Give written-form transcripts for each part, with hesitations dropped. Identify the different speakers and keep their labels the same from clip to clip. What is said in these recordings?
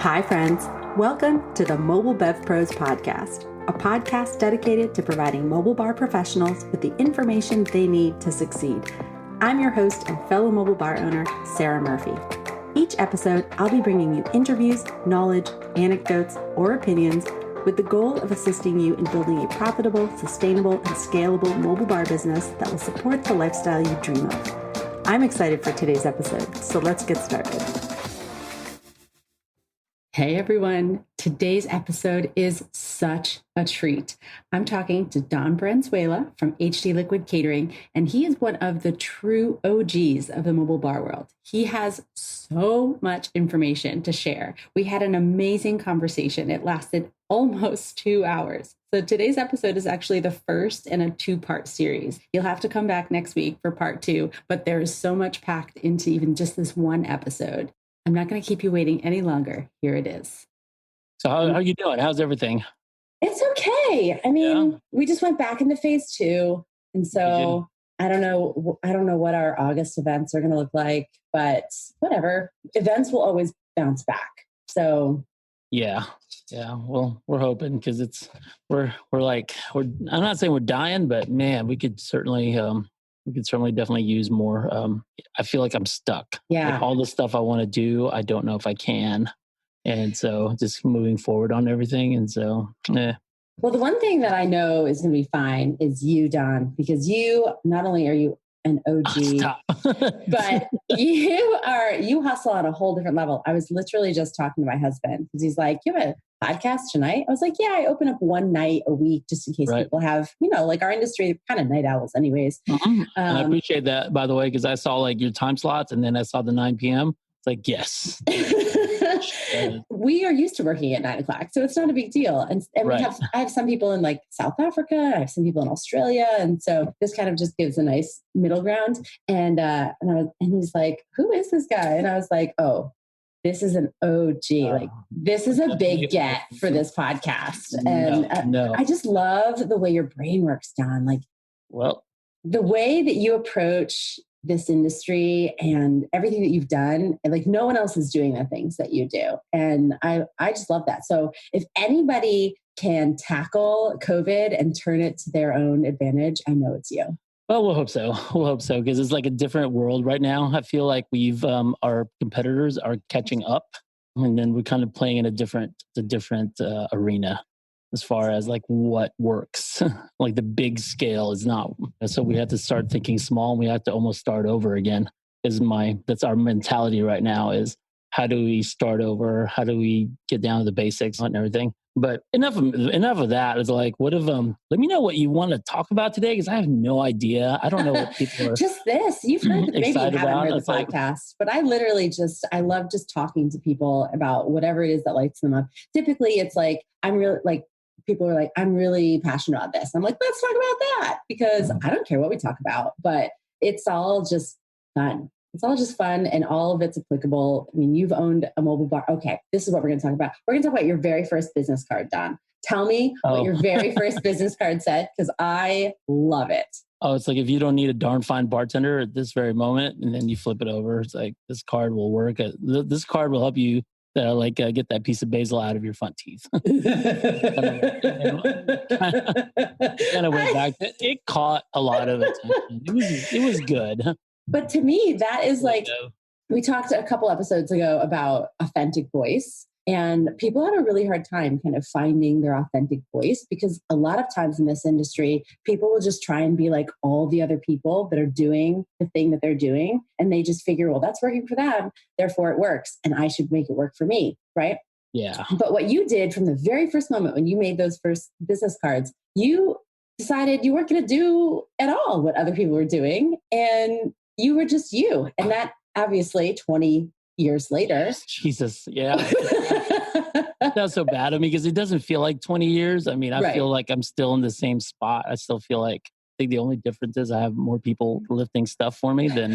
Speaker 1: Hi, friends. Welcome to the Mobile Bev Pros podcast, a podcast dedicated to providing mobile bar professionals with the information they need to succeed. I'm your host and fellow mobile bar owner, Sarah Murphy. Each episode, I'll be bringing you interviews, knowledge, anecdotes, or opinions with the goal of assisting you in building a profitable, sustainable, and scalable mobile bar business that will support the lifestyle you dream of. I'm excited for today's episode, so let's get started. Hey everyone, today's episode is such a treat. I'm talking to Don Branzuela from HD Liquid Catering, and he is one of the true OGs of the mobile bar world. He has so much information to share. We had an amazing conversation. It lasted almost 2 hours. So today's episode is actually the first in a 2-part series. You'll have to come back next week for part 2, but there is so much packed into even just this one episode. I'm not going to keep you waiting any longer. Here it is.
Speaker 2: So how are you doing? How's everything?
Speaker 1: It's okay. I mean, we just went back into phase 2. And so I don't know what our August events are going to look like, but whatever. Events will always bounce back. So
Speaker 2: Yeah. Well, we're hoping because we're I'm not saying we're dying, but man, we could certainly definitely use more. I feel like I'm stuck.
Speaker 1: Yeah.
Speaker 2: Like all the stuff I want to do, I don't know if I can. And so just moving forward on everything. And so,
Speaker 1: Well, the one thing that I know is going to be fine is you, Don, because you, not only are you an OG, but you hustle on a whole different level. I was literally just talking to my husband because he's like, you have a podcast tonight? I was like, yeah, I open up one night a week just in case people have, like our industry, kind of night owls anyways.
Speaker 2: And I appreciate that, by the way, because I saw like your time slots and then I saw the 9 p.m. It's like, yes.
Speaker 1: We are used to working at 9 o'clock, so it's not a big deal. And I have some people in like South Africa, I have some people in Australia. And so this kind of just gives a nice middle ground. And he's like, who is this guy? And I was like, oh, this is an OG. Like this is a big get for this podcast. And I just love the way your brain works, Don. Like, the way that you approach this industry and everything that you've done, and like no one else is doing the things that you do. And I just love that. So if anybody can tackle COVID and turn it to their own advantage, I know it's you.
Speaker 2: Well, we'll hope so. Because it's like a different world right now. I feel like our competitors are catching up, and then we're kind of playing in a different arena as far as like what works. Like the big scale is not. So we have to start thinking small, and we have to almost start over again. That's our mentality right now is how do we start over? How do we get down to the basics and everything? But enough of that. It's like, let me know what you want to talk about today, because I have no idea. I don't know what people are
Speaker 1: just this. You've heard, maybe you haven't heard the
Speaker 2: podcast,
Speaker 1: but I literally I love just talking to people about whatever it is that lights them up. Typically it's like, people are like, I'm really passionate about this. I'm like, let's talk about that, because I don't care what we talk about, but it's all just fun. It's all just fun, and all of it's applicable. I mean, you've owned a mobile bar. Okay, this is what we're going to talk about. We're going to talk about your very first business card, Don. Tell me what your very first business card said, because I love it.
Speaker 2: Oh, it's like if you don't need a darn fine bartender at this very moment, and then you flip it over, it's like this card will work. This card will help you get that piece of basil out of your front teeth. kind of went back. It caught a lot of attention. It was good.
Speaker 1: But to me, that is like, we talked a couple episodes ago about authentic voice, and people have a really hard time kind of finding their authentic voice, because a lot of times in this industry, people will just try and be like all the other people that are doing the thing that they're doing. And they just figure, well, that's working for them, therefore it works, and I should make it work for me. Right.
Speaker 2: Yeah.
Speaker 1: But what you did from the very first moment when you made those first business cards, you decided you weren't going to do at all what other people were doing. And you were just you. And that obviously 20 years later.
Speaker 2: Jesus. Yeah. That's not so bad of me, because it doesn't feel like 20 years. I mean, I feel like I'm still in the same spot. I still feel like, I think the only difference is I have more people lifting stuff for me than...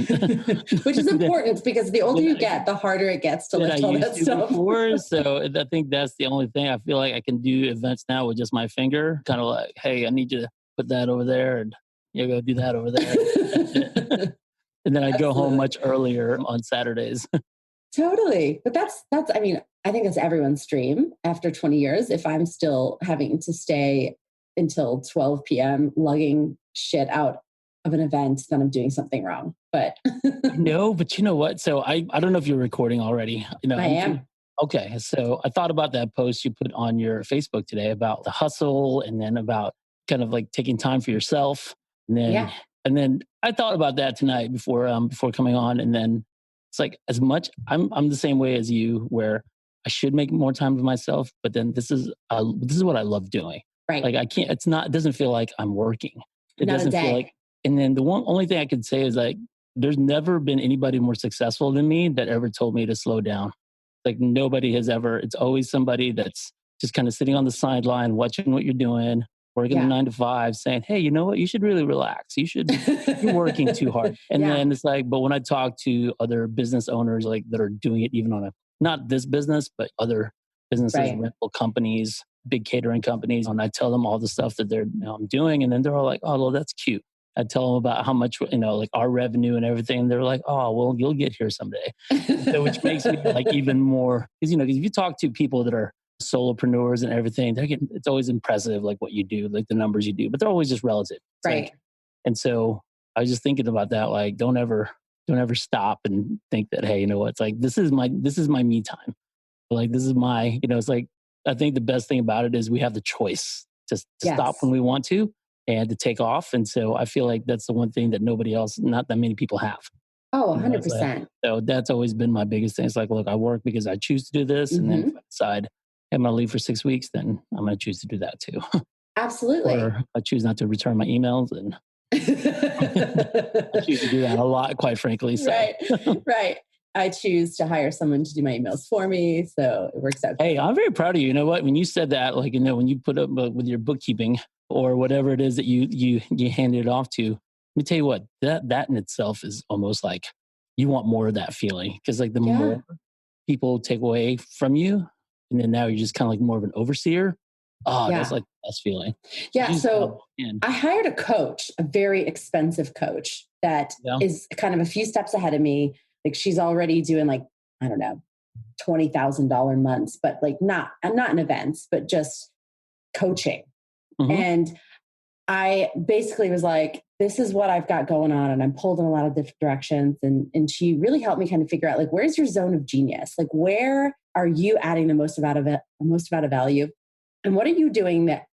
Speaker 1: Which is important, because the older you get, the harder it gets to lift all that stuff.
Speaker 2: Before, so I think that's the only thing. I feel like I can do events now with just my finger. Kind of like, hey, I need you to put that over there, and you go do that over there. And then I go home much earlier on Saturdays.
Speaker 1: Totally. But I mean, I think that's everyone's dream after 20 years. If I'm still having to stay until 12 p.m. lugging shit out of an event, then I'm doing something wrong. But
Speaker 2: No, but you know what? So I don't know if you're recording already.
Speaker 1: I am.
Speaker 2: Okay. So I thought about that post you put on your Facebook today about the hustle and then about kind of like taking time for yourself. And then
Speaker 1: Yeah.
Speaker 2: and then I thought about that tonight before coming on. And then it's like as much I'm the same way as you where I should make more time for myself, but then this is what I love doing.
Speaker 1: Right.
Speaker 2: Like it doesn't feel like I'm working. It
Speaker 1: Not a
Speaker 2: doesn't feel
Speaker 1: day.
Speaker 2: like and then the only thing I could say is like there's never been anybody more successful than me that ever told me to slow down. Like nobody has ever. It's always somebody that's just kind of sitting on the sideline, watching what you're doing, working the 9 to 5, saying, "Hey, you know what? You should really relax. You're working too hard." And then it's like, but when I talk to other business owners, like that are doing it even on a not this business, but other businesses, rental companies, big catering companies, and I tell them all the stuff that they're doing, and then they're all like, "Oh, well, that's cute." I tell them about how much, like our revenue and everything. And they're like, "Oh, well, you'll get here someday." So, which makes me like even more, because, if you talk to people that are solopreneurs and everything, it's always impressive, like what you do, like the numbers you do, but they're always just relative. It's like, and so I was just thinking about that, like, don't ever stop and think that, hey, you know what? It's like, this is my me time. Like, this is my, it's like, I think the best thing about it is we have the choice to stop when we want to and to take off. And so I feel like that's the one thing that not that many people have.
Speaker 1: Oh, 100%.
Speaker 2: So that's always been my biggest thing. It's like, look, I work because I choose to do this. And then if I decide I'm going to leave for 6 weeks, then I'm going to choose to do that too.
Speaker 1: Absolutely.
Speaker 2: Or I choose not to return my emails and I choose to do that a lot, quite frankly. So.
Speaker 1: Right. I choose to hire someone to do my emails for me. So it works out.
Speaker 2: Hey, I'm very proud of you. You know what? When you said that, like, when you put up with your bookkeeping or whatever it is that you handed it off to, let me tell you what, that in itself is almost like you want more of that feeling. Because like the more people take away from you, and then now you're just kind of like more of an overseer. Oh, that's like the best feeling.
Speaker 1: Yeah. So I hired a coach, a very expensive coach that is kind of a few steps ahead of me. Like she's already doing like, I don't know, $20,000 months, but like I'm not in events, but just coaching. Mm-hmm. And I basically was like, this is what I've got going on. And I'm pulled in a lot of different directions. And she really helped me kind of figure out like, where's your zone of genius? Like, where are you adding the most amount of value? And what are you doing that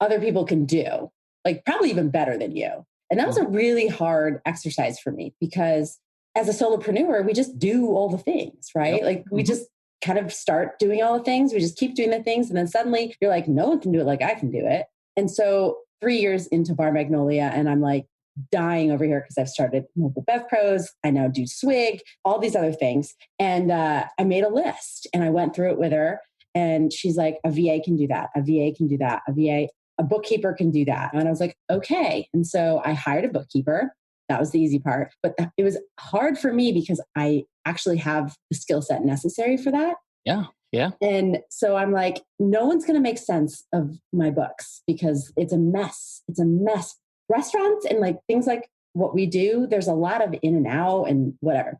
Speaker 1: other people can do? Like probably even better than you. And that was a really hard exercise for me because as a solopreneur, we just do all the things, right? Like we just kind of start doing all the things. We just keep doing the things. And then suddenly you're like, no one can do it like I can do it. And so 3 years into Bar Magnolia, and I'm like dying over here because I've started Mobile Bev Pros. I now do Swig, all these other things. And I made a list and I went through it with her. And she's like, a VA can do that. A VA can do that. A bookkeeper can do that. And I was like, okay. And so I hired a bookkeeper. That was the easy part. But it was hard for me because I actually have the skill set necessary for that.
Speaker 2: Yeah. Yeah.
Speaker 1: And so I'm like, no one's going to make sense of my books because it's a mess. It's a mess. Restaurants and like things like what we do, there's a lot of in and out and whatever.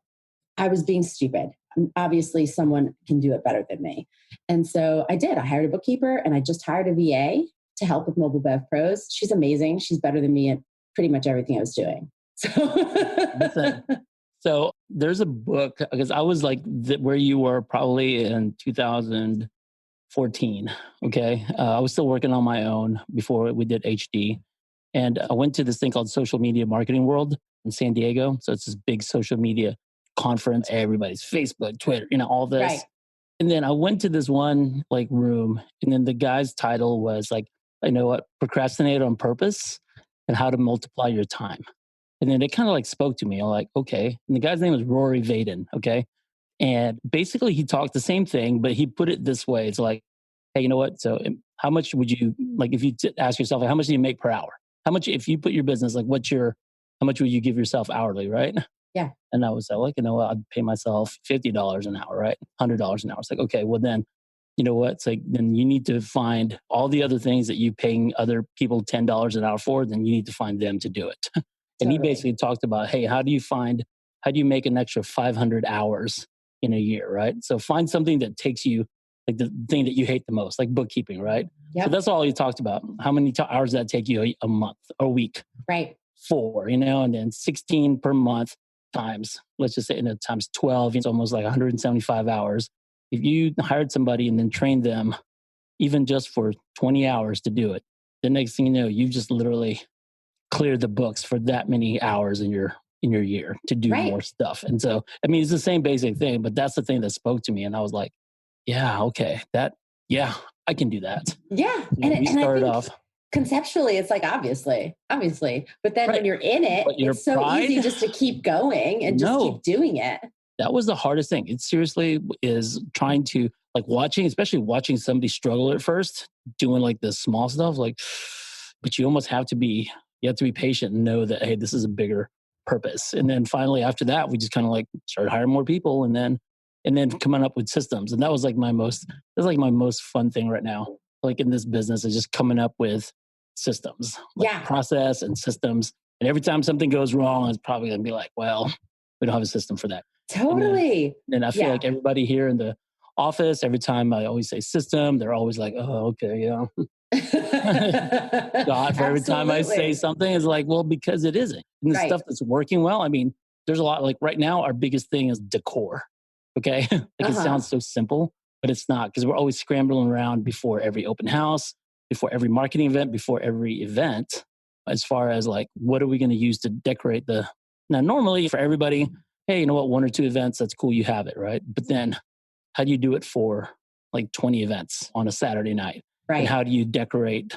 Speaker 1: I was being stupid. Obviously, someone can do it better than me. And so I did. I hired a bookkeeper and I just hired a VA to help with Mobile Bev Pros. She's amazing. She's better than me at pretty much everything I was doing.
Speaker 2: So there's a book, because I was like where you were probably in 2014. Okay. I was still working on my own before we did HD. And I went to this thing called Social Media Marketing World in San Diego. So it's this big social media conference. Everybody's Facebook, Twitter, all this. Right. And then I went to this one like room, and then the guy's title was like, procrastinate on purpose and how to multiply your time. And then it kind of like spoke to me. I'm like, okay. And the guy's name was Rory Vaden. Okay. And basically he talked the same thing, but he put it this way. It's like, hey, you know what? So how much would you, like, if you ask yourself, like, how much do you make per hour? How much, if you put your business, like how much would you give yourself hourly? Right.
Speaker 1: Yeah.
Speaker 2: And I was like, I'd pay myself $50 an hour, right? $100 an hour. It's like, okay, well then, you know what? It's like, then you need to find all the other things that you paying other people $10 an hour for, then you need to find them to do it. And he basically talked about, hey, how do you make an extra 500 hours in a year, right? So find something that takes you, like the thing that you hate the most, like bookkeeping, right? Yep. So that's all you talked about. How many hours does that take you a month, a week?
Speaker 1: Right.
Speaker 2: 4, and then 16 per month times, let's just say, times 12, it's almost like 175 hours. If you hired somebody and then trained them even just for 20 hours to do it, the next thing you know, you just literally cleared the books for that many hours in your year to do more stuff. And so, I mean, it's the same basic thing, but that's the thing that spoke to me. And I was like, yeah, okay, I can do that.
Speaker 1: Yeah.
Speaker 2: We started off.
Speaker 1: Conceptually, it's like, obviously, but then when you're in it, it's so easy just to keep going and just keep doing it.
Speaker 2: That was the hardest thing. It seriously is trying to, like, especially watching somebody struggle at first, doing like the small stuff, like, but you almost have to be patient and know that, hey, this is a bigger purpose. And then finally after that, we just kind of like started hiring more people and then coming up with systems. And that was like my most fun thing right now, like in this business, is just coming up with systems, process and systems. And every time something goes wrong, it's probably going to be like, well, we don't have a system for that.
Speaker 1: Totally.
Speaker 2: And I feel like everybody here in the office, every time I always say system, they're always like, oh, okay, yeah. God, for every time I say something, it's like, well, because it isn't. And the stuff that's working well, I mean, there's a lot, like right now, our biggest thing is decor. Okay. It sounds so simple, but it's not, because we're always scrambling around before every open house, before every marketing event, before every event, as far as like, what are we going to use to decorate now normally for everybody, hey, you know what, 1 or 2 events, that's cool, you have it, right? But then how do you do it for like 20 events on a Saturday night? Right. And how do you decorate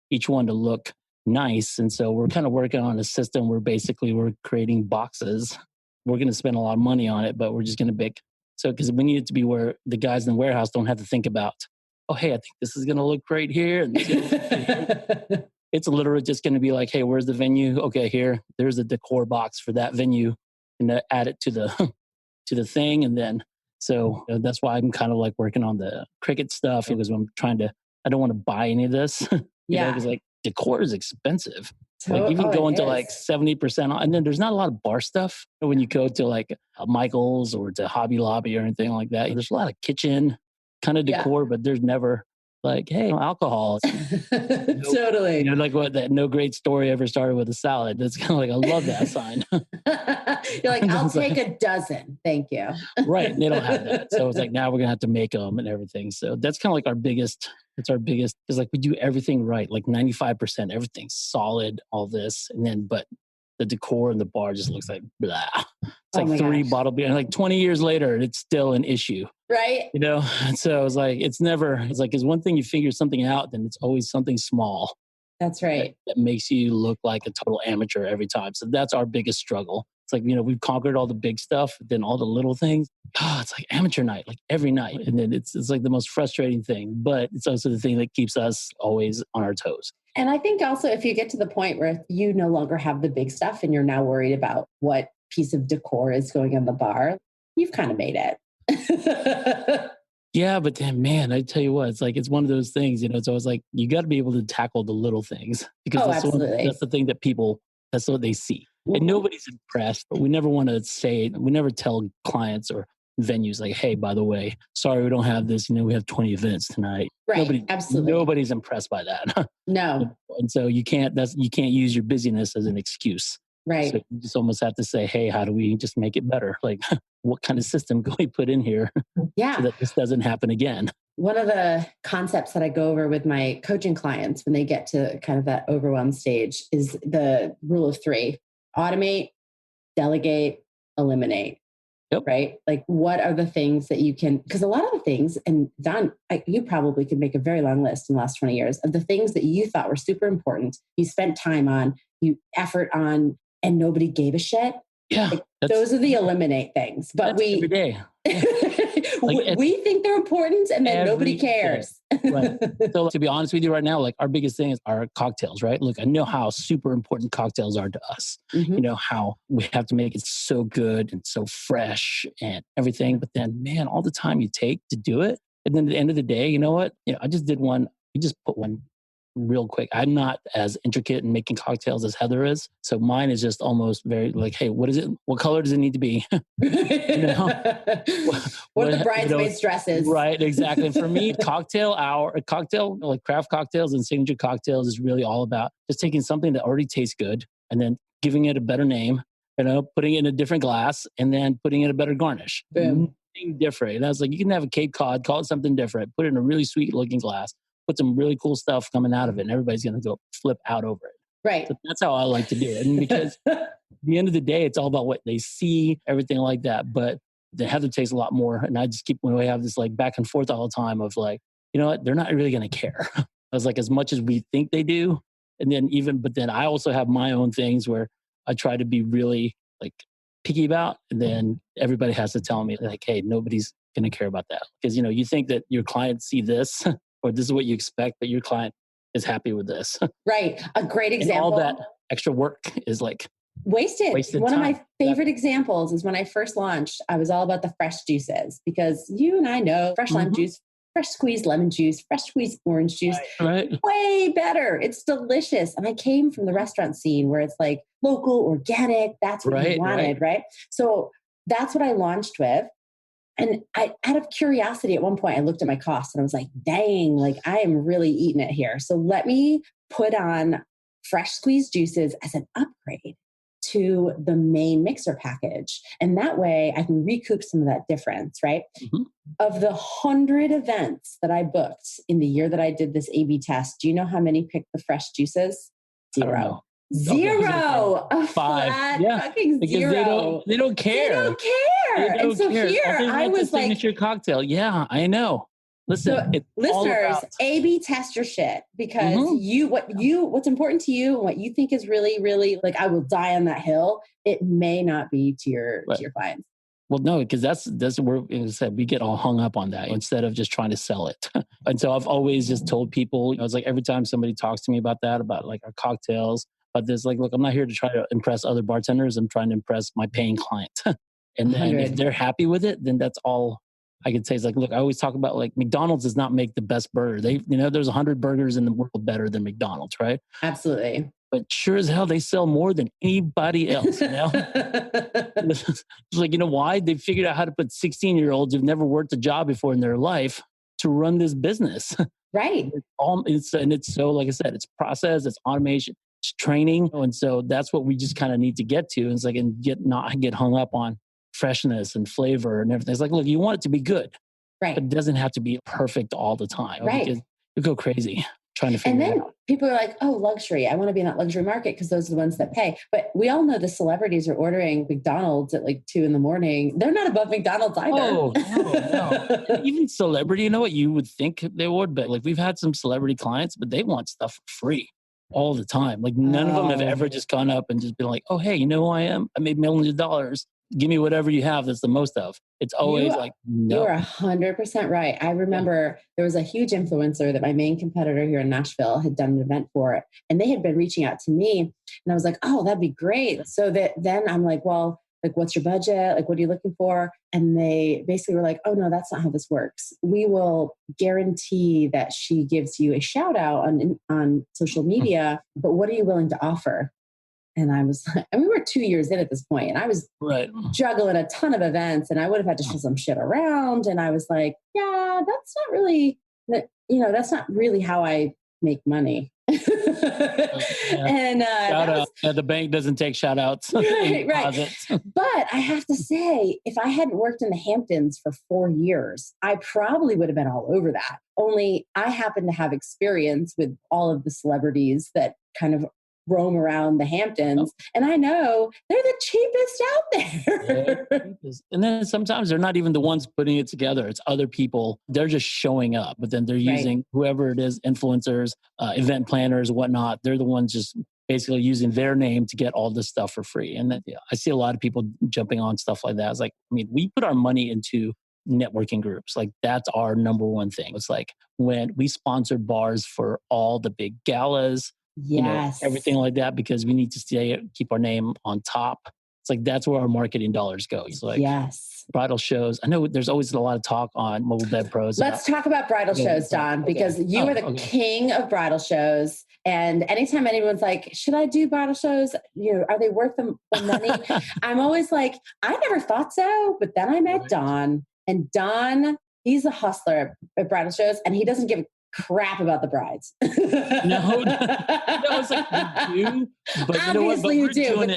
Speaker 2: each one to look nice? And so we're kind of working on a system where basically we're creating boxes. We're going to spend a lot of money on it, but we're just going to because we need it to be where the guys in the warehouse don't have to think about, oh, hey, I think this is going to look great here. And it's literally just going to be like, hey, where's the venue? Okay, there's a decor box for that venue, and add it to the thing. And then, so that's why I'm kind of like working on the Cricut stuff, because I don't want to buy any of this. Because like decor is expensive. Like even going to like 70%, and then there's not a lot of bar stuff. When you go to like Michael's or to Hobby Lobby or anything like that, there's a lot of kitchen kind of decor, but there's never like, hey, alcohol.
Speaker 1: Totally.
Speaker 2: Like what, that no great story ever started with a salad. That's kind of like, I love that sign.
Speaker 1: You're like, I'll take a dozen. Thank you.
Speaker 2: Right. They don't have that. So it's like, now we're going to have to make them and everything. So that's kind of like our biggest, is like we do everything right. Like 95%, everything's solid, all this. And then, but the decor and the bar just looks like blah. It's like 3 bottle beer. And like 20 years later, it's still an issue.
Speaker 1: Right.
Speaker 2: And so it's like, it's like, it's one thing you figure something out, then it's always something small.
Speaker 1: That's right.
Speaker 2: That makes you look like a total amateur every time. So that's our biggest struggle. It's like, we've conquered all the big stuff, then all the little things. It's like amateur night, like every night. And then it's like the most frustrating thing, but it's also the thing that keeps us always on our toes.
Speaker 1: And I think also if you get to the point where you no longer have the big stuff and you're now worried about what piece of decor is going on the bar, you've kind of made it.
Speaker 2: Yeah, but then, man, I tell you what, it's one of those things, so it's like, you got to be able to tackle the little things, because that's the thing that that's what they see. Mm-hmm. And nobody's impressed, but we never want to we never tell clients or venues like, hey, by the way, sorry, we don't have this, we have 20 events tonight.
Speaker 1: Right. Absolutely.
Speaker 2: Nobody's impressed by that.
Speaker 1: No.
Speaker 2: And so you can't use your busyness as an excuse.
Speaker 1: Right.
Speaker 2: So you just almost have to say, hey, how do we just make it better? Like, what kind of system can we put in here so that this doesn't happen again?
Speaker 1: One of the concepts that I go over with my coaching clients when they get to kind of that overwhelm stage is the rule of 3: automate, delegate, eliminate.
Speaker 2: Yep.
Speaker 1: Right? Like, what are the things that you can, because a lot of the things, and Don, you probably could make a very long list in the last 20 years of the things that you thought were super important, you spent time on, you effort on, and nobody gave a shit.
Speaker 2: Yeah.
Speaker 1: Like, those are the eliminate things. But
Speaker 2: every day.
Speaker 1: we think they're important, and then nobody cares.
Speaker 2: Right. So to be honest with you right now, like our biggest thing is our cocktails, right? Look, I know how super important cocktails are to us. Mm-hmm. How we have to make it so good and so fresh and everything. But then, man, all the time you take to do it. And then at the end of the day, you know what? I just did one. We just put one real quick. I'm not as intricate in making cocktails as Heather is. So mine is just almost very like, hey, what is it? What color does it need to be? You know?
Speaker 1: what the bridesmaid's dress is.
Speaker 2: Right, exactly. And for me, cocktail, like craft cocktails and signature cocktails is really all about just taking something that already tastes good and then giving it a better name, putting it in a different glass and then putting in a better garnish.
Speaker 1: Boom.
Speaker 2: Nothing different. And I was like, you can have a Cape Cod, call it something different, put it in a really sweet looking glass, put some really cool stuff coming out of it, and everybody's going to go flip out over it.
Speaker 1: Right.
Speaker 2: So that's how I like to do it. And because at the end of the day, it's all about what they see, everything like that. But the Heather takes a lot more. And I just we have this like back and forth all the time of like, you know what, they're not really going to care. I was like, as much as we think they do. And then but then I also have my own things where I try to be really like picky about, and then everybody has to tell me like, hey, nobody's going to care about that. Because, you think that your clients see this or this is what you expect, but your client is happy with this.
Speaker 1: Right. A great example.
Speaker 2: And all that extra work is like
Speaker 1: wasted One
Speaker 2: time.
Speaker 1: Of my favorite examples is when I first launched, I was all about the fresh juices because you and I know fresh lime juice, fresh squeezed lemon juice, fresh squeezed orange juice,
Speaker 2: right.
Speaker 1: Way better. It's delicious. And I came from the restaurant scene where it's like local, organic. That's what you wanted, right? So that's what I launched with. And out of curiosity, at one point, I looked at my costs and I was like, dang, like I am really eating it here. So let me put on fresh squeezed juices as an upgrade to the main mixer package. And that way I can recoup some of that difference, right? Mm-hmm. Of the 100 events that I booked in the year that I did this A/B test, do you know how many picked the fresh juices? 0. Zero.
Speaker 2: Okay. 5. Yeah.
Speaker 1: Fucking
Speaker 2: because
Speaker 1: zero.
Speaker 2: They don't care.
Speaker 1: They don't care. And so here I was like,
Speaker 2: signature cocktail. Yeah, I know. Listen,
Speaker 1: so listeners, A/B test your shit because what's important to you and what you think is really, really like, I will die on that hill. It may not be to your clients.
Speaker 2: Well, no, because that's where, as I said, we get all hung up on that instead of just trying to sell it. And so I've always just told people, I was like, every time somebody talks to me about that, about like our cocktails, but there's like, look, I'm not here to try to impress other bartenders. I'm trying to impress my paying client. And then if they're happy with it, then that's all I could say is like, look, I always talk about like McDonald's does not make the best burger. There's 100 burgers in the world better than McDonald's, right?
Speaker 1: Absolutely.
Speaker 2: But sure as hell, they sell more than anybody else. It's like, you know why? They figured out how to put 16-year-olds who've never worked a job before in their life to run this business.
Speaker 1: Right.
Speaker 2: It's so, like I said, it's process, it's automation, it's training. And so that's what we just kind of need to get to. And it's like, and not get hung up on freshness and flavor and everything. It's like, look, you want it to be good.
Speaker 1: Right.
Speaker 2: But it doesn't have to be perfect all the time.
Speaker 1: Right.
Speaker 2: Because you go crazy trying to figure it out.
Speaker 1: And then people are like, oh, luxury. I want to be in that luxury market because those are the ones that pay. But we all know the celebrities are ordering McDonald's at like 2 a.m. They're not above McDonald's either.
Speaker 2: Oh, no. Even celebrity, you know what you would think they would, but like we've had some celebrity clients, but they want stuff for free all the time. Like none of them have ever just gone up and just been like, oh, hey, you know who I am? I made millions of dollars. Give me whatever you have that's the most of. It's always like, no.
Speaker 1: You're 100% right. I remember there was a huge influencer that my main competitor here in Nashville had done an event for, and they had been reaching out to me, and I was like, oh, that'd be great. So then I'm like, well, like, what's your budget? Like, what are you looking for? And they basically were like, oh, no, that's not how this works. We will guarantee that she gives you a shout out on social media, but what are you willing to offer? And I was like, and we were 2 years in at this point, and I was juggling a ton of events, and I would have had to shift some shit around. And I was like, yeah, that's not really how I make money. And
Speaker 2: shout out. The bank doesn't take shout outs.
Speaker 1: Right. But I have to say, if I hadn't worked in the Hamptons for 4 years, I probably would have been all over that. Only I happen to have experience with all of the celebrities that kind of roam around the Hamptons, and I know they're the cheapest out there.
Speaker 2: And then sometimes they're not even the ones putting it together. It's other people. They're just showing up, but then they're using whoever it is, influencers, event planners, whatnot. They're the ones just basically using their name to get all this stuff for free. And then I see a lot of people jumping on stuff like that. It's like, I mean, we put our money into networking groups. Like that's our number one thing. It's like when we sponsored bars for all the big galas, everything like that, because we need to keep our name on top. It's like, that's where our marketing dollars go. It's like,
Speaker 1: yes,
Speaker 2: bridal shows. I know there's always a lot of talk on Mobile Bed Pros.
Speaker 1: Let's talk about bridal shows, Don, because you are the king of bridal shows. And anytime anyone's like, should I do bridal shows? Are they worth the money? I'm always like, I never thought so. But then I met Don, and Don, he's a hustler at bridal shows, and he doesn't give a crap about the brides.
Speaker 2: No, it's like you do, but
Speaker 1: you know what? But you do.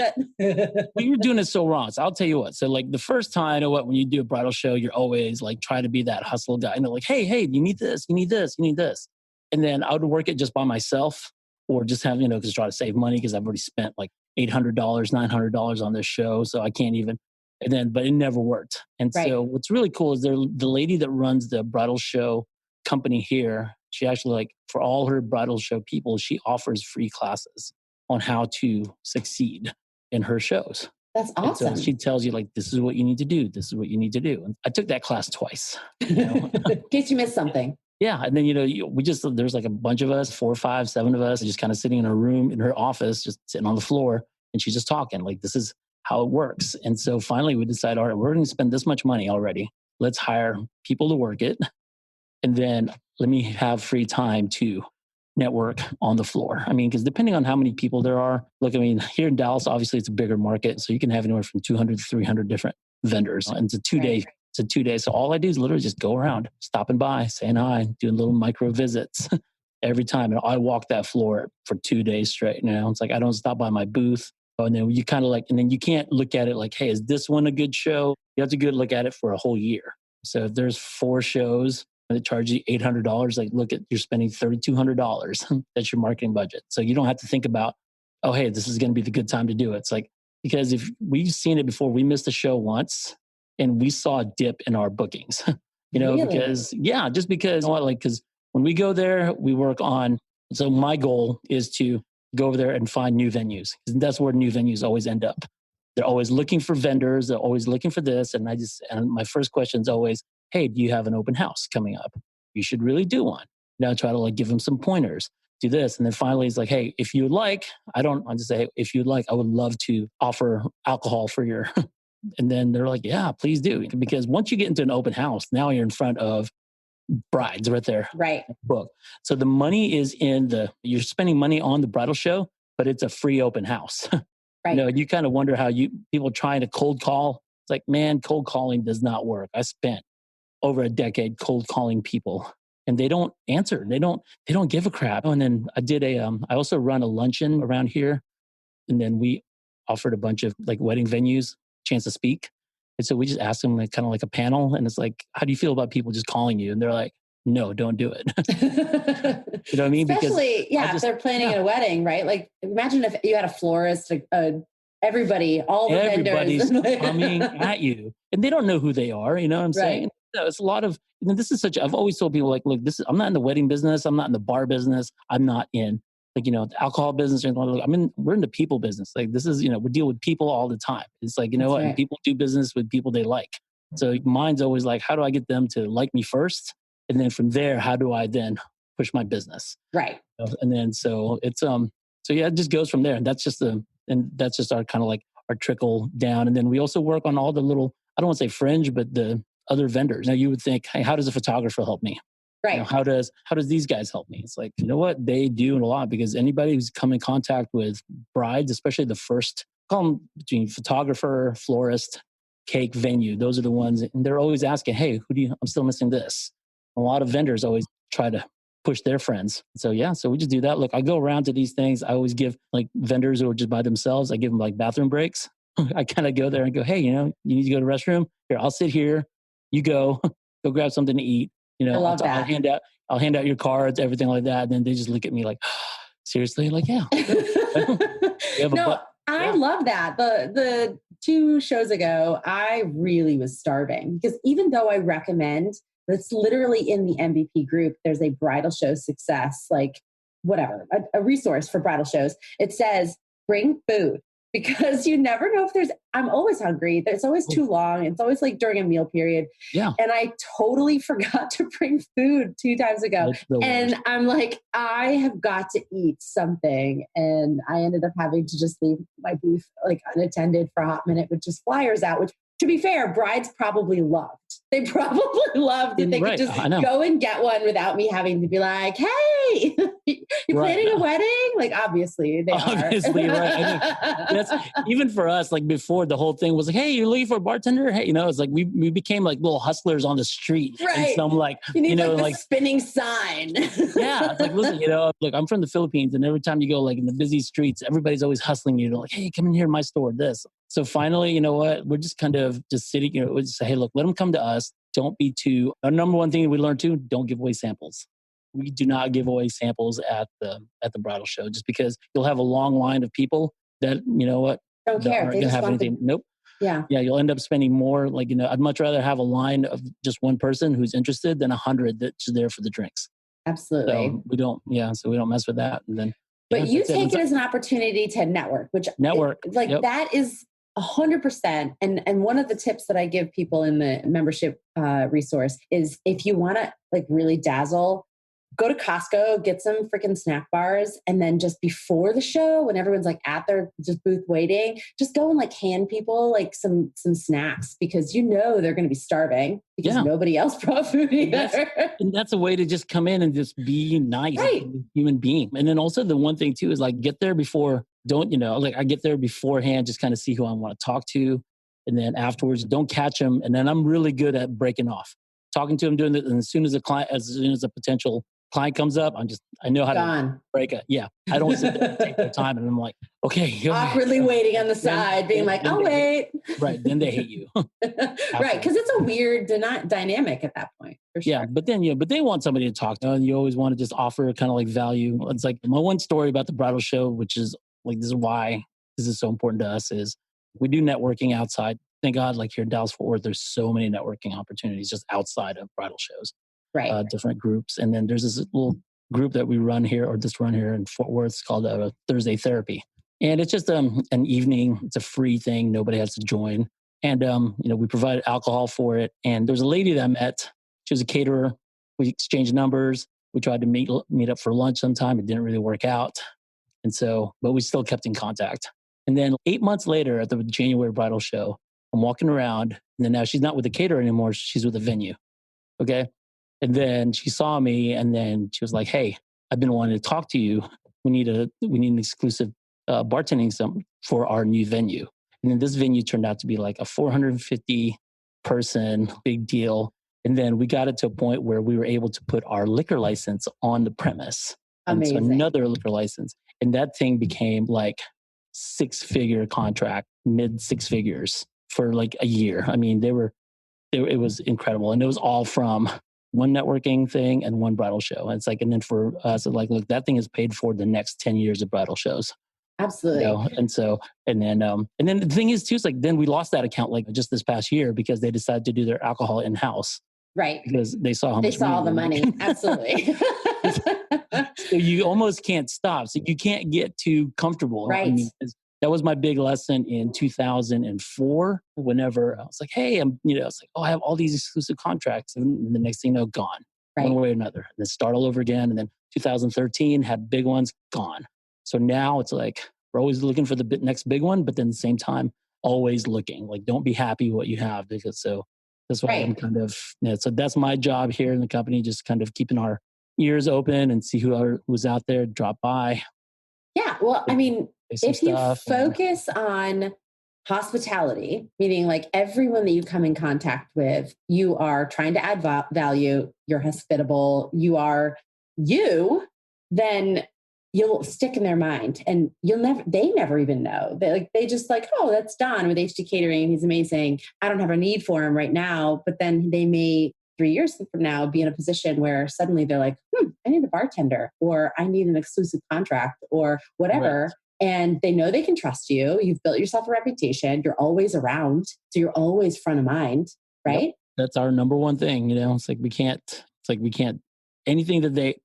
Speaker 2: We were doing it so wrong. So I'll tell you what. So like the first time, I know what, when you do a bridal show, you're always like trying to be that hustle guy. And they're like, hey, you need this, you need this, you need this. And then I would work it just by myself, or just have, because try to save money because I've already spent like $800, $900 on this show. So I can't even. And then, but it never worked. And so what's really cool is the lady that runs the bridal show company here, she actually, like, for all her bridal show people, she offers free classes on how to succeed in her shows.
Speaker 1: That's awesome.
Speaker 2: So she tells you, like, this is what you need to do. This is what you need to do. And I took that class twice.
Speaker 1: In case you missed something.
Speaker 2: Yeah. And then, there's like a bunch of us, 4, 5, 7 of us, just kind of sitting in her room, in her office, just sitting on the floor. And she's just talking like, this is how it works. And so finally we decided, all right, we're going to spend this much money already. Let's hire people to work it. And then let me have free time to network on the floor. I mean, because depending on how many people there are, look, I mean, here in Dallas, obviously it's a bigger market. So you can have anywhere from 200 to 300 different vendors. And it's a 2-day. It's a 2-day. So all I do is literally just go around, stopping by, saying hi, doing little micro visits every time. And I walk that floor for 2 days straight now. It's like, I don't stop by my booth. And then you kind of like, and then you can't look at it like, hey, is this one a good show? You have to go look at it for a whole year. So if there's 4 shows, that charge you $800, like, look at, you're spending $3,200. That's your marketing budget. So you don't have to think about, oh, hey, this is going to be the good time to do it. It's like, because if we've seen it before, we missed a show once and we saw a dip in our bookings,
Speaker 1: Really?
Speaker 2: because because when we go there, we work on, so my goal is to go over there and find new venues, because that's where new venues always end up. They're always looking for vendors. They're always looking for this. And my first question is always, hey, do you have an open house coming up? You should really do one. Now try to like give them some pointers, do this. And then finally it's like, hey, if you'd like, I just say, hey, if you'd like, I would love to offer alcohol for your, and then they're like, yeah, please do. Because once you get into an open house, now you're in front of brides right there.
Speaker 1: Right.
Speaker 2: Book. So the money is you're spending money on the bridal show, but it's a free open house.
Speaker 1: Right.
Speaker 2: You kind of wonder how people trying to cold call. It's like, man, cold calling does not work. I spent over a decade cold calling people and they don't answer. They don't give a crap. And then I did I also run a luncheon around here. And then we offered a bunch of like wedding venues chance to speak. And so we just asked them like kind of like a panel. And it's like, how do you feel about people just calling you? And they're like, no, don't do it. You know what I mean?
Speaker 1: Especially, if they're planning a wedding, right? Like imagine if you had a florist, everybody, all the
Speaker 2: everybody's
Speaker 1: vendors
Speaker 2: coming at you and they don't know who they are. You know what I'm saying? No, it's a lot of, this is I've always told people like, look, I'm not in the wedding business. I'm not in the bar business. I'm not in the alcohol business. We're in the people business. Like this is, we deal with people all the time. It's like, what? Right. And people do business with people they like. So mine's always like, how do I get them to like me first? And then from there, how do I then push my business?
Speaker 1: Right.
Speaker 2: And then, so it's, it just goes from there. And that's just our kind of like our trickle down. And then we also work on all the little, I don't want to say fringe, but the other vendors. Now you would think, hey, how does a photographer help me?
Speaker 1: Right.
Speaker 2: How does these guys help me? It's like, you know what? They do a lot, because anybody who's come in contact with brides, especially the first, call them between photographer, florist, cake, venue. Those are the ones. And they're always asking, hey, I'm still missing this. A lot of vendors always try to push their friends. So so we just do that. Look, I go around to these things. I always give like vendors who are just by themselves, I give them like bathroom breaks. I kind of go there and go, hey, you need to go to the restroom? Here, I'll sit here. You go grab something to eat.
Speaker 1: I love that.
Speaker 2: I'll hand out your cards, everything like that. And then they just look at me like, seriously? Like, yeah.
Speaker 1: I love that. The 2 shows ago, I really was starving because even though I recommend, it's literally in the MVP group, there's a bridal show success, like whatever, a resource for bridal shows. It says, bring food. because you never know if I'm always hungry. It's always too long. It's always like during a meal period.
Speaker 2: Yeah.
Speaker 1: And I totally forgot to bring food 2 times ago. And I'm like, I have got to eat something. And I ended up having to just leave my booth like unattended for a hot minute with just flyers out, which, to be fair, brides probably loved. They probably loved that they could just go and get one without me having to be like, hey, you planning a wedding? Like, obviously they are.
Speaker 2: Right. I mean, that's even for us, like before the whole thing was like, hey, you're looking for a bartender? Hey, it's like we became like little hustlers on the street.
Speaker 1: Right.
Speaker 2: And so I'm like,
Speaker 1: you need like the spinning sign.
Speaker 2: Yeah. It's like, listen, look, I'm from the Philippines, and every time you go like in the busy streets, everybody's always hustling you to like, hey, come in here to my store, this. So finally, you know what? We're just kind of just sitting, we just say, hey, look, let them come to us. Don't be too, our number one thing we learned too, don't give away samples. We do not give away samples at the bridal show, just because you'll have a long line of people that,
Speaker 1: don't care.
Speaker 2: aren't going to have anything. Nope.
Speaker 1: Yeah.
Speaker 2: Yeah. You'll end up spending more. Like, I'd much rather have a line of just one person who's interested than 100 that's there for the drinks.
Speaker 1: Absolutely.
Speaker 2: So we don't mess with that. And then,
Speaker 1: but you take it as an opportunity to network, which that is 100%. And one of the tips that I give people in the membership resource is, if you want to like really dazzle, go to Costco, get some freaking snack bars, and then just before the show, when everyone's like at their just booth waiting, just go and like hand people like some snacks, because they're going to be starving because nobody else brought food either.
Speaker 2: And that's a way to just come in and just be nice,
Speaker 1: right.
Speaker 2: Human being. And then also the one thing too is like, get there before. I get there beforehand, just kind of see who I want to talk to. And then afterwards, don't catch them. And then I'm really good at breaking off, talking to them, doing it. And as soon as a potential client comes up, I know how to break it. Yeah. I don't sit there and take their time. And I'm like, okay.
Speaker 1: Awkwardly waiting on the side, being like, I'll wait.
Speaker 2: Right. Then they hate you.
Speaker 1: Right. Because it's a weird dynamic at that point. For sure.
Speaker 2: Yeah. But then, but they want somebody to talk to. And you always want to just offer kind of like value. It's like my one story about the bridal show, which is like, this is why this is so important to us, is we do networking outside. Thank God, like here in Dallas-Fort Worth, there's so many networking opportunities just outside of bridal shows.
Speaker 1: Right.
Speaker 2: Different groups. And then there's this little group that we run here in Fort Worth. It's called Thursday Therapy. And it's just an evening. It's a free thing. Nobody has to join. And, we provide alcohol for it. And there's a lady that I met. She was a caterer. We exchanged numbers. We tried to meet up for lunch sometime. It didn't really work out. And so, but we still kept in contact. And then 8 months later at the January bridal show, I'm walking around, and then now she's not with the caterer anymore. She's with the venue. Okay. And then she saw me, and then she was like, hey, I've been wanting to talk to you. We need an exclusive bartending for our new venue. And then this venue turned out to be like a 450 person big deal. And then we got it to a point where we were able to put our liquor license on the premise.
Speaker 1: Amazing.
Speaker 2: And so another liquor license. And that thing became like 6-figure contract, mid 6 figures for like a year. I mean, it was incredible. And it was all from one networking thing and one bridal show. And it's like, and then for us, like, look, that thing is paid for the next 10 years of bridal shows.
Speaker 1: Absolutely.
Speaker 2: And then the thing is too, it's like, then we lost that account like just this past year because they decided to do their alcohol in-house.
Speaker 1: Right.
Speaker 2: Because they saw how much
Speaker 1: they saw all the money. Absolutely.
Speaker 2: So you almost can't stop. So you can't get too comfortable.
Speaker 1: Right.
Speaker 2: I mean, that was my big lesson in 2004. Whenever I was like, hey, it's like, oh, I have all these exclusive contracts. And the next thing you know, gone. Right. One way or another. And then start all over again. And then 2013 had big ones, gone. So now it's like, we're always looking for the next big one, but then at the same time, always looking. Like, don't be happy with what you have, because that's why I'm kind of, so that's my job here in the company, just kind of keeping our ears open and see who was out there, drop by.
Speaker 1: Yeah. Well, I mean, if you focus on hospitality, meaning like everyone that you come in contact with, you are trying to add value, you're hospitable, then you'll stick in their mind, and they never even know. They just like, oh, that's Don with HD Catering. He's amazing. I don't have a need for him right now, but then they may 3 years from now be in a position where suddenly they're like, I need a bartender, or I need an exclusive contract, or whatever. Right. And they know they can trust you. You've built yourself a reputation. You're always around. So you're always front of mind, right? Yep.
Speaker 2: That's our number one thing. It's like, we can't, anything they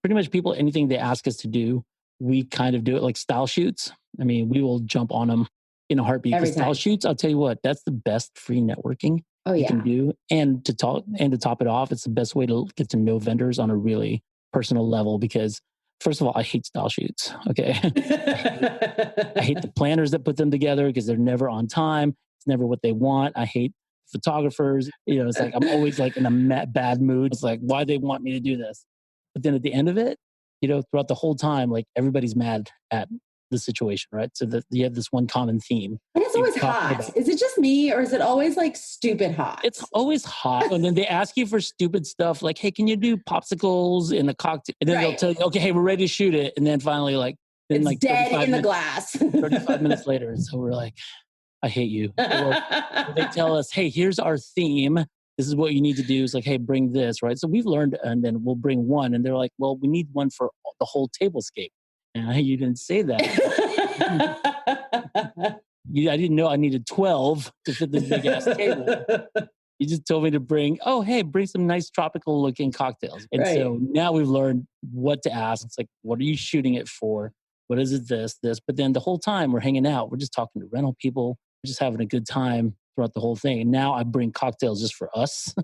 Speaker 2: ask us to do, we kind of do it, like style shoots. I mean, we will jump on them in a heartbeat. Because style shoots, I'll tell you what, that's the best free networking you can do. And to top it off, it's the best way to get to know vendors on a really personal level. Because first of all, I hate style shoots. Okay. I hate the planners that put them together because they're never on time. It's never what they want. I hate photographers. It's like, I'm always like in a bad mood. It's like, why they want me to do this? But then at the end of it, throughout the whole time, like everybody's mad at the situation, right? So that you have this one common theme.
Speaker 1: And it's always hot. Is it just me, or is it always like stupid hot?
Speaker 2: It's always hot. And then they ask you for stupid stuff like, hey, can you do popsicles in a cocktail? And then they'll tell you, okay, hey, we're ready to shoot it. And then finally,
Speaker 1: it's like dead in the glass.
Speaker 2: 35 minutes later. So we're like, I hate you. Or they tell us, hey, here's our theme. This is what you need to do. It's like, hey, bring this, right? So we've learned, and then we'll bring one. And they're like, well, we need one for the whole tablescape. And you didn't say that. I didn't know I needed 12 to fit this big ass table. You just told me to bring some nice tropical looking cocktails. And so now we've learned what to ask. It's like, what are you shooting it for? What is it, this? But then the whole time we're hanging out, we're just talking to rental people, we're just having a good time throughout the whole thing. And now I bring cocktails just for us.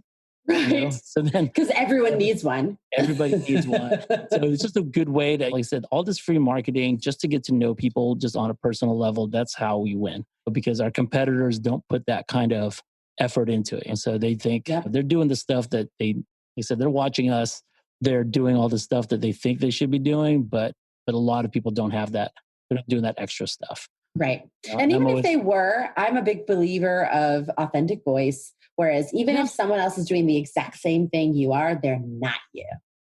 Speaker 1: Right.
Speaker 2: So then,
Speaker 1: because everyone needs one.
Speaker 2: Everybody needs one. So it's just a good way to, like I said, all this free marketing just to get to know people just on a personal level. That's how we win, because our competitors don't put that kind of effort into it. And so they think they're doing the stuff that they said, they're watching us. They're doing all the stuff that they think they should be doing, but a lot of people don't have that. They're not doing that extra stuff.
Speaker 1: Right. And even if they were, I'm a big believer of authentic voice. Whereas even if someone else is doing the exact same thing you are, they're not you.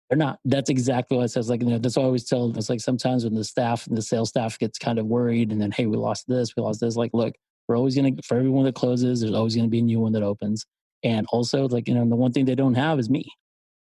Speaker 2: They're not. That's exactly what I says. Like, that's what I always tell. It's like sometimes when the staff and the sales staff gets kind of worried and then, hey, we lost this. Like, look, we're always going to, for everyone that closes, there's always going to be a new one that opens. And also, like, the one thing they don't have is me.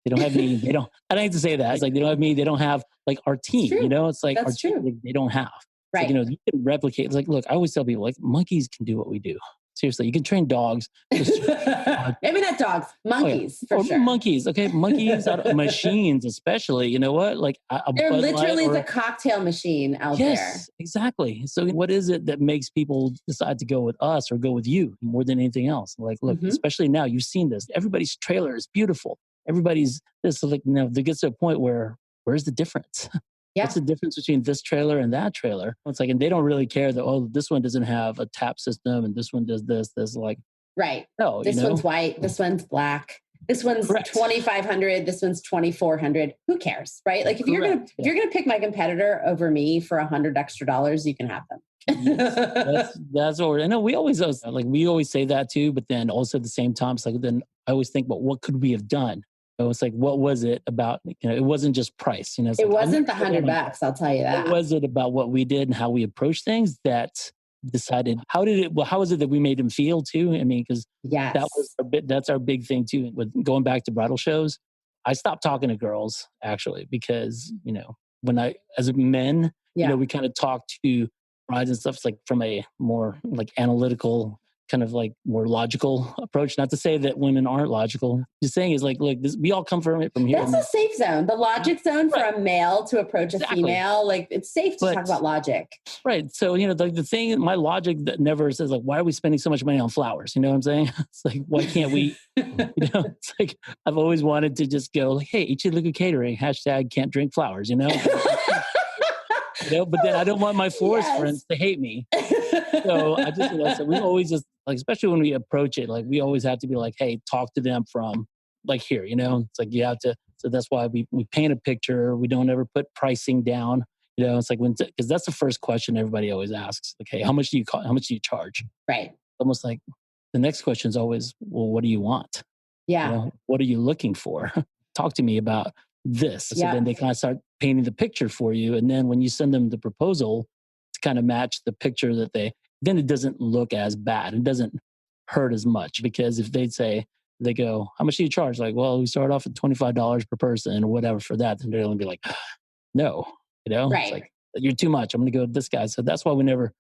Speaker 2: They don't have me. I don't hate to say that. It's like, they don't have me. They don't have like our team, it's like
Speaker 1: that's
Speaker 2: our
Speaker 1: true.
Speaker 2: team, they don't have.
Speaker 1: Right.
Speaker 2: Like, you can replicate. It's like, look, I always tell people, like, monkeys can do what we do. Seriously, you can train dogs.
Speaker 1: Maybe not dogs, monkeys for sure.
Speaker 2: Monkeys, okay, monkeys out of machines, especially. You know what? Like
Speaker 1: they're literally the cocktail machine out there.
Speaker 2: Yes, exactly. So, what is it that makes people decide to go with us or go with you more than anything else? Like, look, especially now, you've seen this. Everybody's trailer is beautiful. Everybody's this. So like, there gets to a point where where's the difference?
Speaker 1: Yeah.
Speaker 2: What's the difference between this trailer and that trailer? It's like, and they don't really care that, this one doesn't have a tap system and this one does this. Like,
Speaker 1: right.
Speaker 2: No,
Speaker 1: this one's white. This one's black. This one's $2,500. This one's $2,400. Who cares, right? Like if you're gonna pick my competitor over me for $100 extra, you can have them.
Speaker 2: Yes, that's what I know. We always say that too, but then also at the same time, it's like then I always think, but what could we have done? So it's like, what was it about? It wasn't just price. It
Speaker 1: like, wasn't the $100. I'll tell you that.
Speaker 2: What was it about what we did and how we approached things that decided? How was it that we made them feel too? I mean, because that's our big thing too. With going back to bridal shows, I stopped talking to girls actually because when as men, we kind of talk to brides and stuff. It's like from a more like analytical, kind of like more logical approach. Not to say that women aren't logical. Just saying is like, look, we all come from here.
Speaker 1: That's a safe zone. The logic zone for a male to approach a female. Like it's safe to talk about logic.
Speaker 2: Right. So, the thing, my logic that never says like, why are we spending so much money on flowers? You know what I'm saying? It's like, why can't we, it's like, I've always wanted to just go like, hey, E12 Liquid Catering, # can't drink flowers, but then I don't want my florist friends to hate me. So I just, so we always just like, especially when we approach it, like we always have to be like, hey, talk to them from like here, it's like you have to. So that's why we paint a picture. We don't ever put pricing down. It's like because that's the first question everybody always asks. Like, hey, how much do you charge?
Speaker 1: Right.
Speaker 2: Almost like the next question is always, well, what do you want?
Speaker 1: Yeah.
Speaker 2: What are you looking for? Talk to me about this. So then they kind of start painting the picture for you. And then when you send them the proposal to kind of match the picture then it doesn't look as bad. It doesn't hurt as much because if they go, how much do you charge? Like, well, we start off at $25 per person or whatever for that. Then they're going to be like, no,
Speaker 1: right.
Speaker 2: It's like, you're too much. I'm going to go with this guy. So that's why we never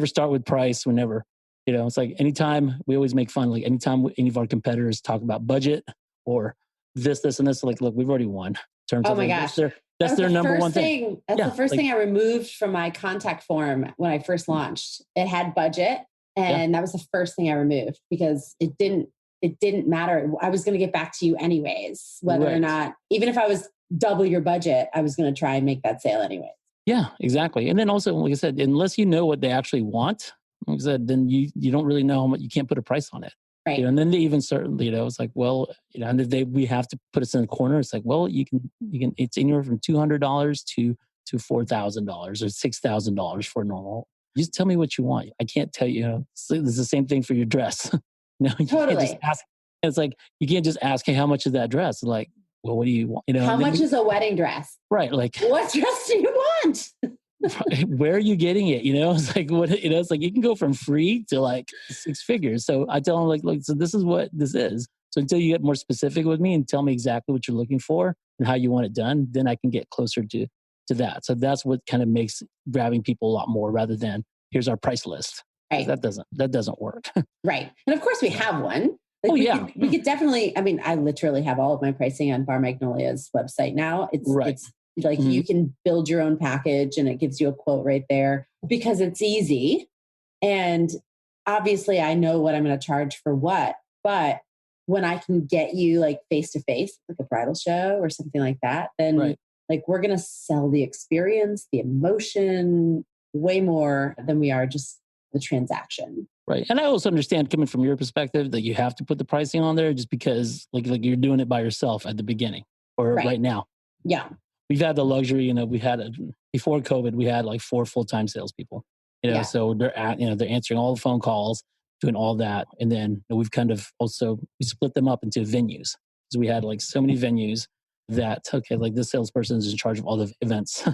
Speaker 2: start with price. We never, it's like anytime we always make fun, like anytime any of our competitors talk about budget or this and this, like, look, we've already won. In terms
Speaker 1: oh
Speaker 2: of
Speaker 1: my
Speaker 2: like,
Speaker 1: gosh.
Speaker 2: That's their number one thing.
Speaker 1: That's the first thing I removed from my contact form when I first launched. It had budget, and that was the first thing I removed because it didn't matter. I was going to get back to you anyways, whether or not, even if I was double your budget, I was going to try and make that sale anyway.
Speaker 2: Yeah, exactly. And then also, like I said, unless you know what they actually want, like I said, then you don't really know how much, you can't put a price on it.
Speaker 1: Right.
Speaker 2: And then they even start, it's like, well, and we have to put us in the corner. It's like, well, you can, it's anywhere from $200 to $4,000 or $6,000 for normal. Just tell me what you want. I can't tell you. It's the same thing for your dress. No, you
Speaker 1: totally.
Speaker 2: can't just ask. It's like, you can't just ask, hey, how much is that dress? Like, well, what do you want?
Speaker 1: How much is a wedding dress?
Speaker 2: Like,
Speaker 1: what dress do you want?
Speaker 2: Where are you getting it? It's like, it's like you can go from free to like 6 figures. So I tell them like, so this is what this is. So until you get more specific with me and tell me exactly what you're looking for and how you want it done, then I can get closer to that. So that's what kind of makes grabbing people a lot more rather than here's our price list.
Speaker 1: Right.
Speaker 2: That doesn't work.
Speaker 1: Right. And of course we have one. Like we could definitely, I literally have all of my pricing on Bar Magnolia's website now. It's like you can build your own package and it gives you a quote right there because it's easy. And obviously I know what I'm going to charge for what, but when I can get you like face to face, like a bridal show or something like that, then like we're going to sell the experience, the emotion way more than we are just the transaction.
Speaker 2: Right. And I also understand coming from your perspective that you have to put the pricing on there just because like you're doing it by yourself at the beginning or right now.
Speaker 1: Yeah.
Speaker 2: We've had the luxury, we had before COVID, we had like 4 full-time salespeople, so they're they're answering all the phone calls, doing all that. And then we've kind of also, we split them up into venues. So we had like so many venues that, like this salesperson is in charge of all the events,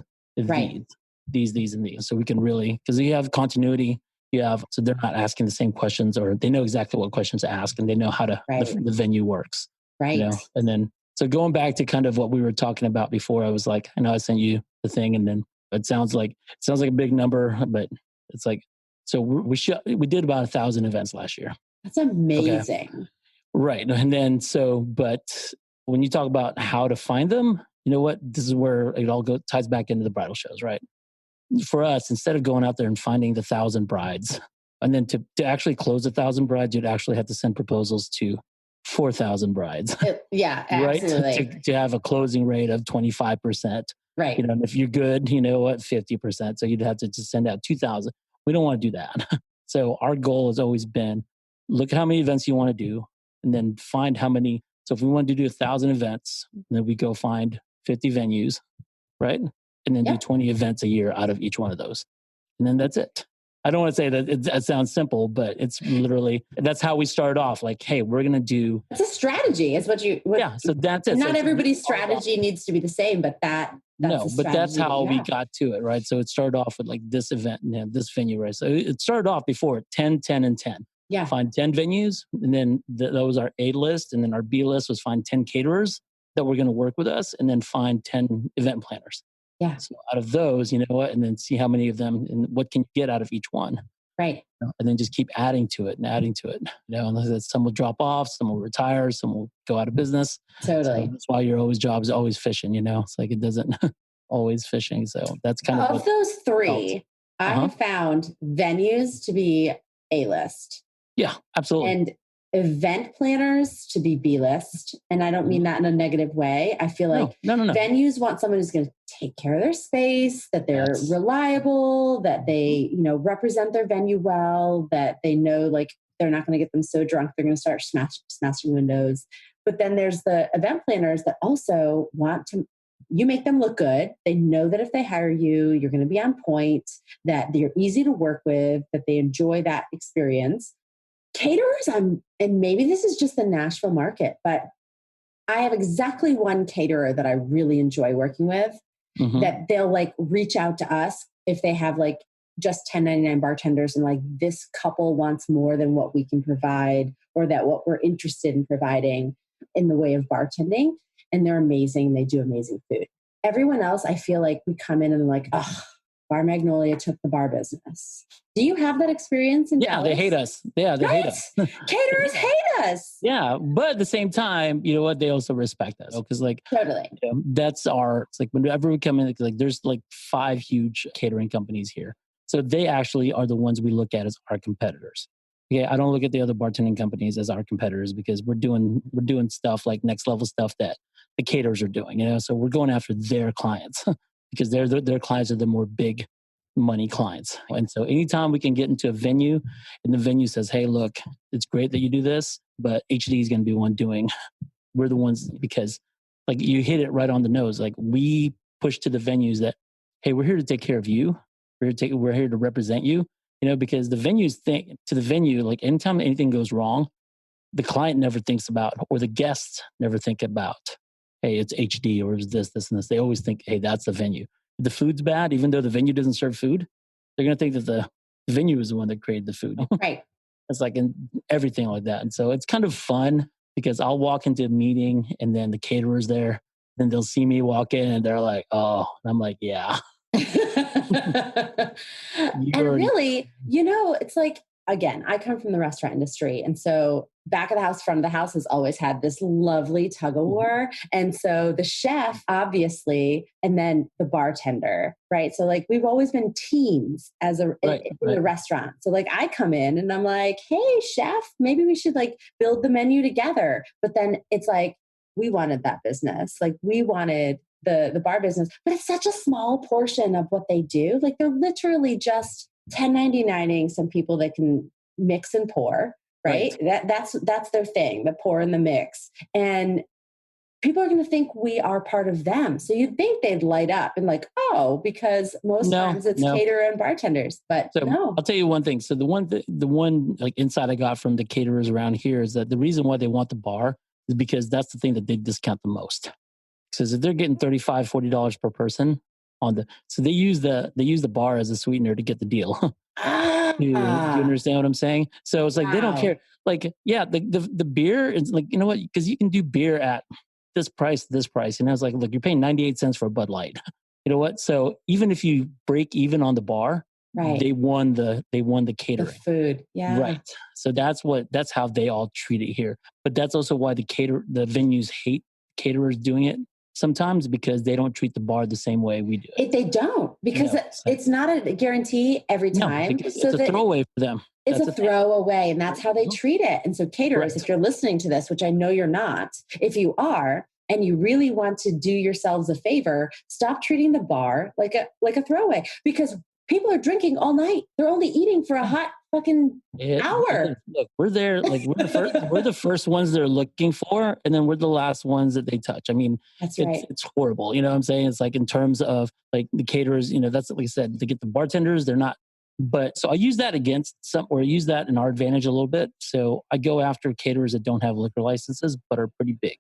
Speaker 2: these and these. So we can really, because you have continuity, so they're not asking the same questions or they know exactly what questions to ask and they know how to, the venue works.
Speaker 1: Right.
Speaker 2: And then, so going back to kind of what we were talking about before, I was like, I know I sent you the thing and then it sounds like a big number, but it's like, so we did about 1,000 events last year.
Speaker 1: That's amazing.
Speaker 2: Okay. Right. And then, but when you talk about how to find them, you know what, this is where it all ties back into the bridal shows, right? For us, instead of going out there and finding the 1,000 brides, and then to actually close 1,000 brides, you'd actually have to send proposals to 4,000 brides.
Speaker 1: Yeah, absolutely.
Speaker 2: Right? To have a closing rate of 25%.
Speaker 1: Right.
Speaker 2: And if you're good, 50%. So you'd have to just send out 2,000. We don't want to do that. So our goal has always been, look at how many events you want to do and then find how many. So if we want to do 1,000 events, then we go find 50 venues, right? And then do 20 events a year out of each one of those. And then that's it. I don't want to say that it sounds simple, but it's literally, that's how we started off. Like, hey, we're going to do.
Speaker 1: It's a strategy. It's
Speaker 2: so that's it.
Speaker 1: Not everybody's strategy needs to be the same, but that's how
Speaker 2: we got to it, right? So it started off with like this event and this venue, right? So it started off before 10, 10, and 10.
Speaker 1: Yeah.
Speaker 2: Find 10 venues. And then that was our A list. And then our B list was find 10 caterers that were going to work with us and then find 10 event planners.
Speaker 1: Yeah.
Speaker 2: So out of those, and then see how many of them and what can you get out of each one.
Speaker 1: Right.
Speaker 2: And then just keep adding to it. And some will drop off, some will retire, some will go out of business.
Speaker 1: Totally.
Speaker 2: So that's why your job is always fishing, It's like it doesn't always fishing. So that's kind of
Speaker 1: those 3, I have found venues to be A-list.
Speaker 2: Yeah, absolutely.
Speaker 1: And event planners to be B-list. And I don't mean that in a negative way. I feel like
Speaker 2: no.
Speaker 1: venues want someone who's going to take care of their space, that they're reliable, that they, represent their venue well, that they know like they're not going to get them so drunk they're going to start smashing windows. But then there's the event planners that also you make them look good. They know that if they hire you, you're going to be on point, that they're easy to work with, that they enjoy that experience. Caterers, and maybe this is just the Nashville market, but I have exactly one caterer that I really enjoy working with, that they'll like reach out to us if they have like just 1099 bartenders and like this couple wants more than what we can provide or that what we're interested in providing in the way of bartending. And they're amazing. They do amazing food. Everyone else, I feel like we come in and like, oh, Bar Magnolia took the bar business. Do you have that experience in Dallas?
Speaker 2: They hate us. Yeah, they hate us.
Speaker 1: Caterers hate us.
Speaker 2: Yeah, but at the same time, you know what? They also respect us because, like,
Speaker 1: totally,
Speaker 2: that's our. It's like whenever we come in, like, there's like 5 huge catering companies here, so they actually are the ones we look at as our competitors. Okay, I don't look at the other bartending companies as our competitors because we're doing stuff like next level stuff that the caterers are doing. You know, so we're going after their clients because their clients are the more big money clients. And so anytime we can get into a venue and the venue says, hey, look, it's great that you do this, but HD is going to be one doing, we're the ones, because like you hit it right on the nose. Like we push to the venues that, hey, we're here to take care of you. We're here to represent you, you know, because the venues think to the venue, like anytime anything goes wrong, the client never thinks about, or the guests never think about, hey, it's HD or is this, and this. They always think, hey, that's the venue. If the food's bad, even though the venue doesn't serve food, they're going to think that the venue is the one that created the food.
Speaker 1: Right.
Speaker 2: It's like in everything like that. And so it's kind of fun because I'll walk into a meeting and then the caterer's there. Then they'll see me walk in and they're like, oh, and I'm like, yeah.
Speaker 1: And really, you know, it's like, again, I come from the restaurant industry. And so back of the house, front of the house has always had this lovely tug of war. And so the chef, obviously, and then the bartender, right? So like we've always been teams as in the restaurant. So like I come in and I'm like, hey, chef, maybe we should like build the menu together. But then it's like, we wanted that business. Like we wanted the bar business, but it's such a small portion of what they do. Like they're literally just 1099ing some people that can mix and pour, right? That's their thing, the pour and the mix. And people are going to think we are part of them. So you'd think they'd light up and like, oh, because most times it's caterer and bartenders, but
Speaker 2: so
Speaker 1: no.
Speaker 2: I'll tell you one thing. So the one like insight I got from the caterers around here is that the reason why they want the bar is because that's the thing that they discount the most. Because if they're getting $35, $40 per person so they use the bar as a sweetener to get the deal. Do you understand what I'm saying? So it's like, they don't care. Like, yeah, the beer is like, you know what? Because you can do beer at this price. And I was like, look, you're paying 98 cents for a Bud Light. You know what? So even if you break even on the bar, they won the catering.
Speaker 1: The food. Yeah.
Speaker 2: Right. So that's how they all treat it here. But that's also why the venues hate caterers doing it sometimes, because they don't treat the bar the same way we do it.
Speaker 1: They don't, because it's not a guarantee every time.
Speaker 2: No, so it's a throwaway for them.
Speaker 1: It's a throwaway, and that's how they treat it. And so caterers, if you're listening to this, which I know you're not, if you are, and you really want to do yourselves a favor, stop treating the bar like a throwaway, because people are drinking all night. They're only eating for a hot fucking hour.
Speaker 2: Look, we're there. Like we're the first ones they're looking for, and then we're the last ones that they touch. I mean, it's horrible. You know what I'm saying? It's like in terms of like the caterers. You know, that's what we said. They get the bartenders. They're not. But so I use that I use that in our advantage a little bit. So I go after caterers that don't have liquor licenses but are pretty big,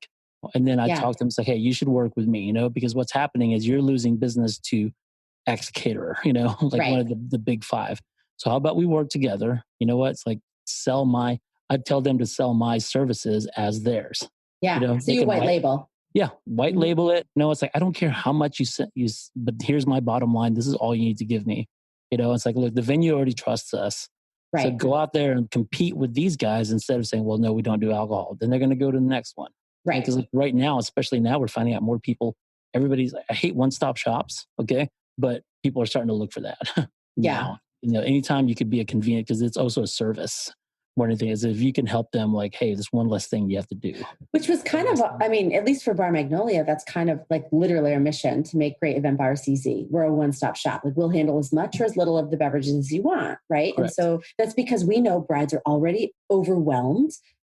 Speaker 2: and then I talk to them. Say, hey, you should work with me. You know, because what's happening is you're losing business to X caterer. You know, like one of the big 5. So how about we work together? You know what? It's like I tell them to sell my services as theirs.
Speaker 1: Yeah.
Speaker 2: You know,
Speaker 1: so you white label.
Speaker 2: Yeah. White label it. No, it's like, I don't care how much you but here's my bottom line. This is all you need to give me. You know, it's like, look, the venue already trusts us. Right. So go out there and compete with these guys instead of saying, well, no, we don't do alcohol. Then they're going to go to the next one. Right. Because like right now, especially now, we're finding out more people. Everybody's like, I hate one-stop shops. Okay. But people are starting to look for that. Now. You know, anytime you could be a convenient, because it's also a service more than anything, is if you can help them, like, hey, there's one less thing you have to do. Which
Speaker 1: was kind of, I mean, at least for Bar Magnolia, that's kind of like literally our mission, to make great event bars easy. We're a one-stop shop. Like we'll handle as much or as little of the beverages as you want, right? Correct. And so that's because we know brides are already overwhelmed,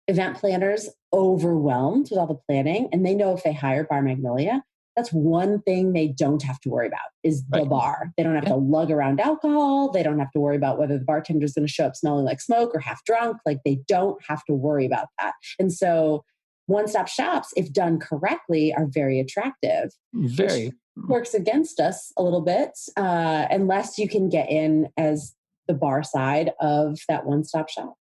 Speaker 1: event planners overwhelmed with all the planning, and they know if they hire Bar Magnolia, that's one thing they don't have to worry about is the bar. They don't have to lug around alcohol. They don't have to worry about whether the bartender is going to show up smelling like smoke or half drunk. Like they don't have to worry about that. And so one-stop shops, if done correctly, are very attractive.
Speaker 2: Very.
Speaker 1: Works against us a little bit, unless you can get in as the bar side of that one-stop shop.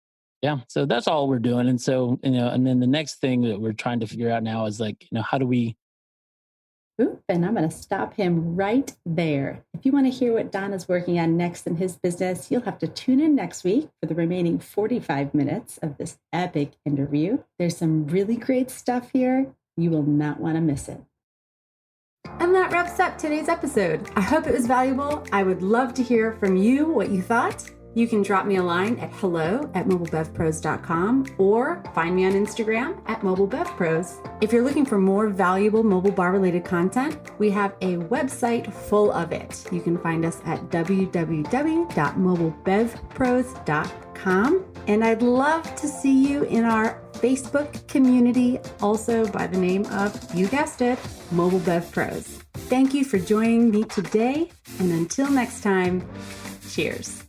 Speaker 2: Yeah. So that's all we're doing. And so, you know, and then the next thing that we're trying to figure out now is like, you know, how do we
Speaker 1: Oop, and I'm going to stop him right there. If you want to hear what Don is working on next in his business, you'll have to tune in next week for the remaining 45 minutes of this epic interview. There's some really great stuff here. You will not want to miss it. And that wraps up today's episode. I hope it was valuable. I would love to hear from you what you thought. You can drop me a line at hello@mobilebevpros.com or find me on Instagram at mobilebevpros. If you're looking for more valuable mobile bar related content, we have a website full of it. You can find us at www.mobilebevpros.com. And I'd love to see you in our Facebook community, also by the name of, you guessed it, Mobile Bev Pros. Thank you for joining me today. And until next time, cheers.